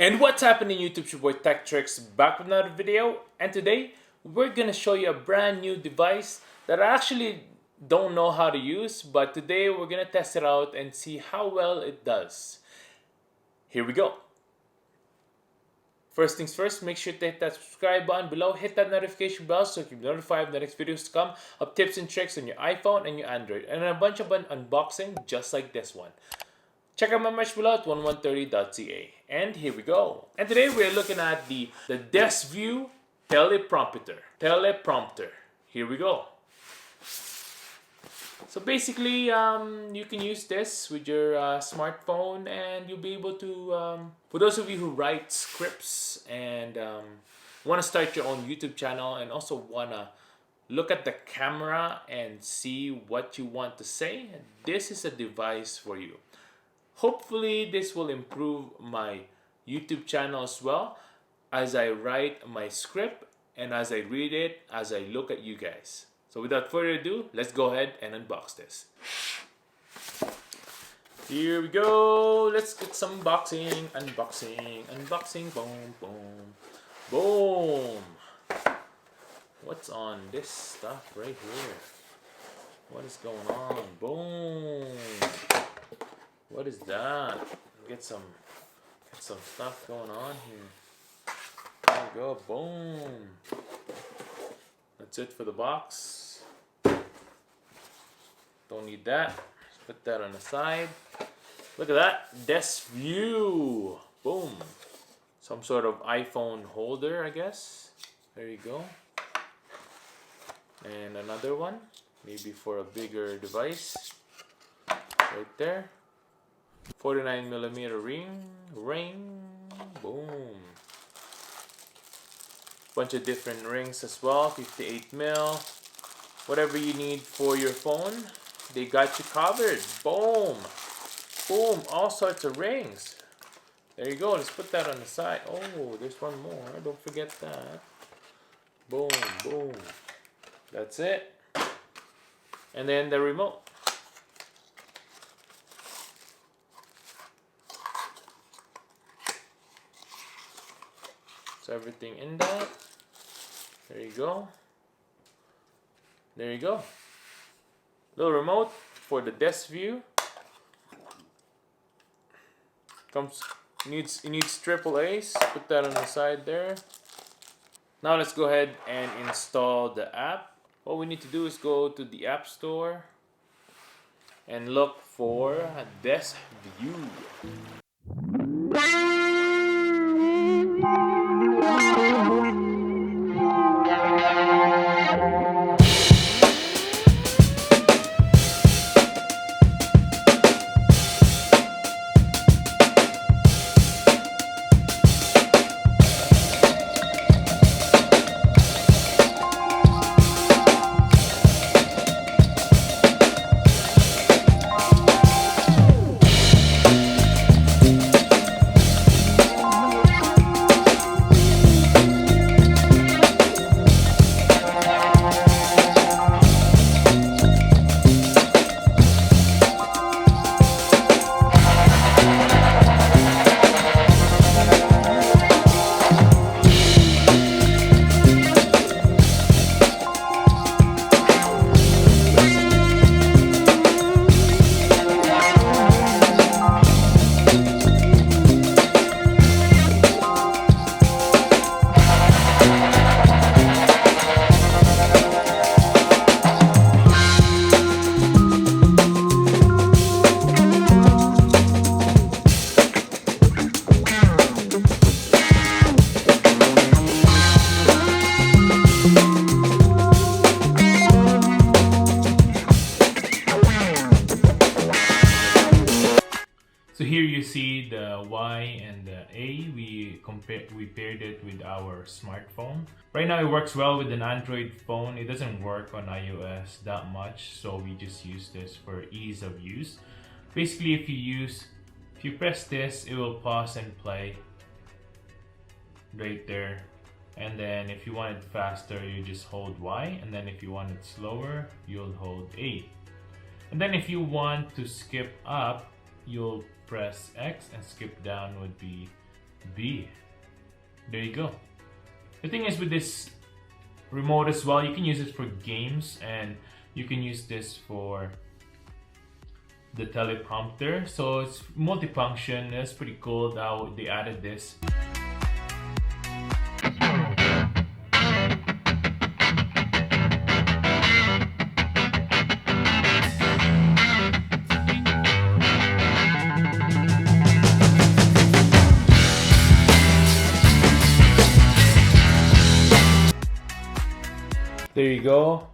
And what's happening YouTube? It's your boy Tech Tricks back with another video, and today we're gonna show you a brand new device that I actually don't know how to use, but today we're gonna test it out and see how well it does. Here we go. First things first, make sure to hit that subscribe button below, hit that notification bell so you can be notified of the next videos to come of tips and tricks on your iPhone and your Android, and a bunch of unboxing just like this one. Check out my merch below at 1130.ca. And here we go. And today we're looking at the Desview teleprompter. Here we go. So basically, you can use this with your smartphone, and you'll be able to, for those of you who write scripts and want to start your own YouTube channel and also want to look at the camera and see what you want to say, this is a device for you. Hopefully this will improve my YouTube channel as well as I write my script and as I read it, as I look at you guys. So without further ado, let's go ahead and unbox this. Here we go. Let's get some unboxing. Boom, boom, boom. What's on this stuff right here? What is going on? Boom. What is that? Get some stuff going on here. There we go. Boom. That's it for the box. Don't need that. Just put that on the side. Look at that. Desview. Boom. Some sort of iPhone holder, I guess. There you go. And another one. Maybe for a bigger device. Right there. 49mm ring, boom. Bunch of different rings as well, 58mm. Whatever you need for your phone, they got you covered. Boom, boom, all sorts of rings. There you go, let's put that on the side. Oh, there's one more, don't forget that. Boom, boom. That's it. And then the remote. So everything in that. There you go. There you go. Little remote for the Desview. It needs triple A's. Put that on the side there. Now let's go ahead and install the app. What we need to do is go to the App Store and look for Desview. So here you see the Y and the A. We paired it with our smartphone. Right now it works well with an Android phone. It doesn't work on iOS that much, so we just use this for ease of use. Basically, if you press this, it will pause and play right there. And then if you want it faster, you just hold Y, and then if you want it slower, you'll hold A. And then if you want to skip up, you'll press X, and skip down would be B. There you go. The thing is with this remote as well, you can use it for games and you can use this for the teleprompter. So it's multifunction. That's pretty cool how they added this. There you go.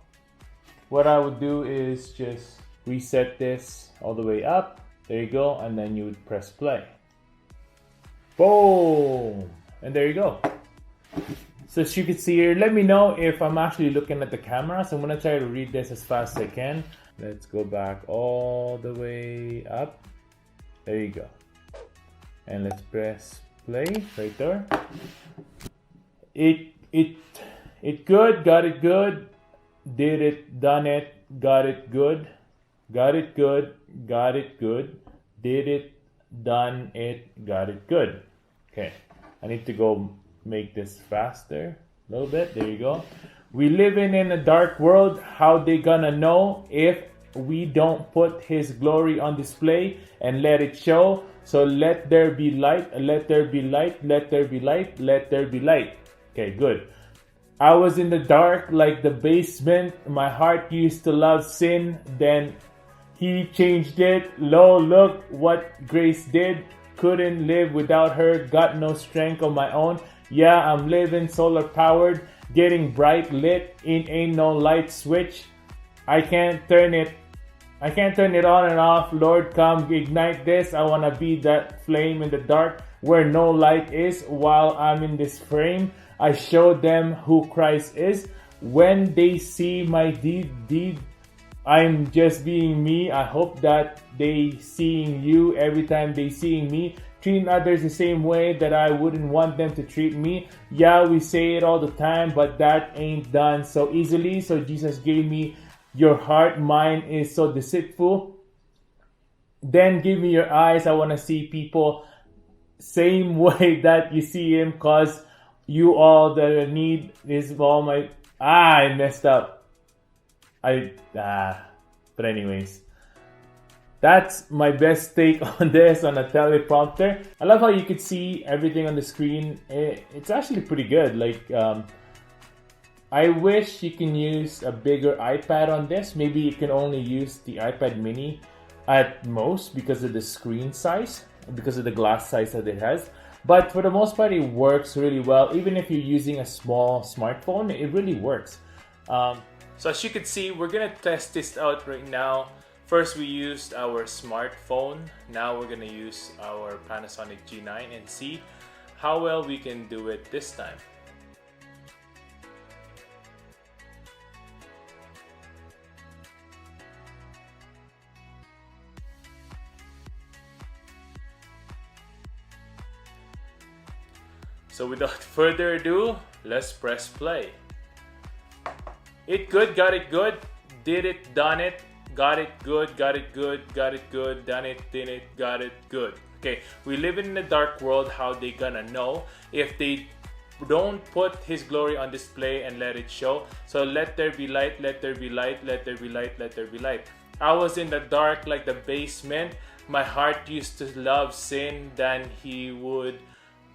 What I would do is just reset this all the way up. There you go. And then you would press play. Boom! And there you go. So as you can see here, let me know if I'm actually looking at the camera. So I'm going to try to read this as fast as I can. Let's go back all the way up. There you go. And let's press play right there. It good, got it good, did it, done it, got it good, got it good, got it good, did it, done it, got it good. Okay, I need to go make this faster a little bit. There you go. We living in a dark world. How they gonna know if we don't put His glory on display and let it show? So let there be light, let there be light, let there be light, let there be light. Okay, good. I was in the dark like the basement. My heart used to love sin. Then He changed it. Lo, look what grace did. Couldn't live without her. Got no strength of my own. Yeah, I'm living solar powered. Getting bright lit. Ain't no light switch. I can't turn it on and off. Lord, come ignite this. I want to be that flame in the dark where no light is. While I'm in this frame, I show them who Christ is. When they see my deed, I'm just being me. I hope that they seeing you every time they seeing me. Treating others the same way that I wouldn't want them to treat me. Yeah, we say it all the time, but that ain't done so easily. So Jesus gave me your heart. Mine is so deceitful. Then give me your eyes. I want to see people same way that you see Him, cause you all that need is all my... I messed up. But anyways. That's my best take on this on a teleprompter. I love how you could see everything on the screen. It's actually pretty good. Like, I wish you can use a bigger iPad on this. Maybe you can only use the iPad mini at most because of the screen size, because of the glass size that it has. But for the most part, it works really well. Even if you're using a small smartphone, it really works. So as you can see, we're gonna test this out right now. First, we used our smartphone. Now we're gonna use our Panasonic G9 and see how well we can do it this time. So without further ado, let's press play. It good, got it good, did it, done it, got it good, got it good, got it good, done it, did it, got it good. Okay, we live in a dark world. How they gonna know if they don't put His glory on display and let it show? So let there be light, let there be light, let there be light, let there be light. I was in the dark like the basement. My heart used to love sin. Then He would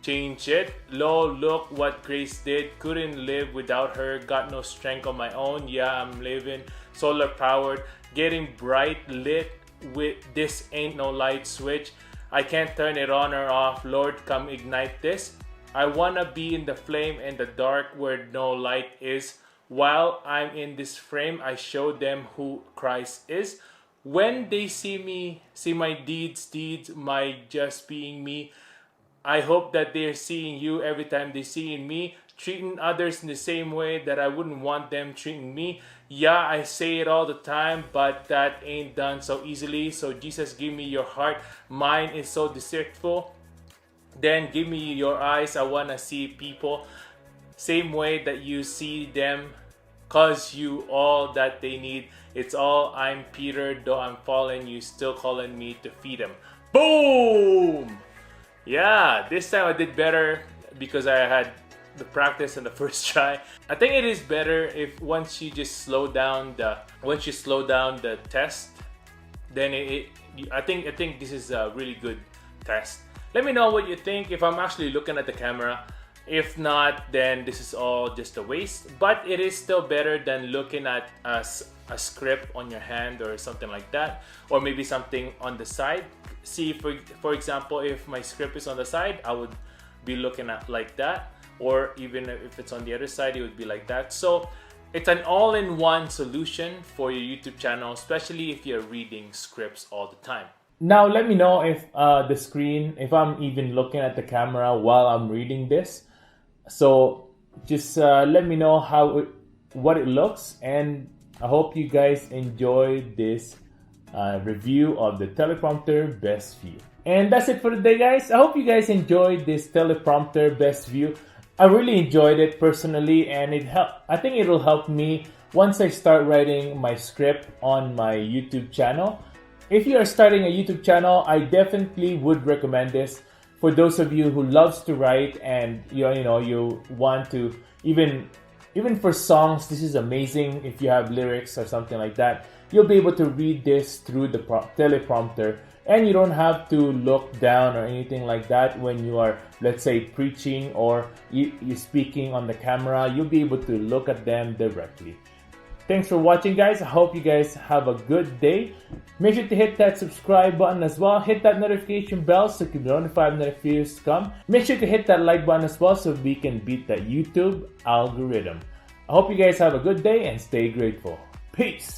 change it. Lo, look what grace did. Couldn't live without her. Got no strength of my own. Yeah, I'm living solar powered. Getting bright lit with this ain't no light switch. I can't turn it on or off. Lord, come ignite this. I wanna be in the flame in the dark where no light is. While I'm in this frame, I show them who Christ is. When they see me, see my deeds, my just being me. I hope that they're seeing you every time they see me, treating others in the same way that I wouldn't want them treating me. Yeah, I say it all the time, but that ain't done so easily. So Jesus, give me your heart. Mine is so deceitful. Then give me your eyes. I want to see people same way that you see them, cause you all that they need. It's all I'm Peter, though I'm fallen, you still calling me to feed them. Boom! Yeah, this time I did better because I had the practice in the first try. I think it is better if once you slow down the test, then I think this is a really good test. Let me know what you think if I'm actually looking at the camera. If not, then this is all just a waste. But it is still better than looking at a script on your hand or something like that, or maybe something on the side. See, for example, if my script is on the side, I would be looking at like that, or even if it's on the other side, it would be like that. So it's an all-in-one solution for your YouTube channel, especially if you're reading scripts all the time. Now let me know if the screen, if I'm even looking at the camera while I'm reading this. So just let me know what it looks, and I hope you guys enjoyed this review of the teleprompter Desview. And that's it for today, guys. I hope you guys enjoyed this teleprompter Desview. I really enjoyed it personally, and I think it'll help me once I start writing my script on my YouTube channel. If you are starting a YouTube channel, I definitely would recommend this for those of you who loves to write, and you want to even for songs. This is amazing. If you have lyrics or something like that, you'll be able to read this through the teleprompter, and you don't have to look down or anything like that when you are, let's say, preaching or you're speaking on the camera. You'll be able to look at them directly. Thanks for watching, guys. I hope you guys have a good day. Make sure to hit that subscribe button as well. Hit that notification bell so you can be notified when the videos come. Make sure to hit that like button as well so we can beat that YouTube algorithm. I hope you guys have a good day and stay grateful. Peace.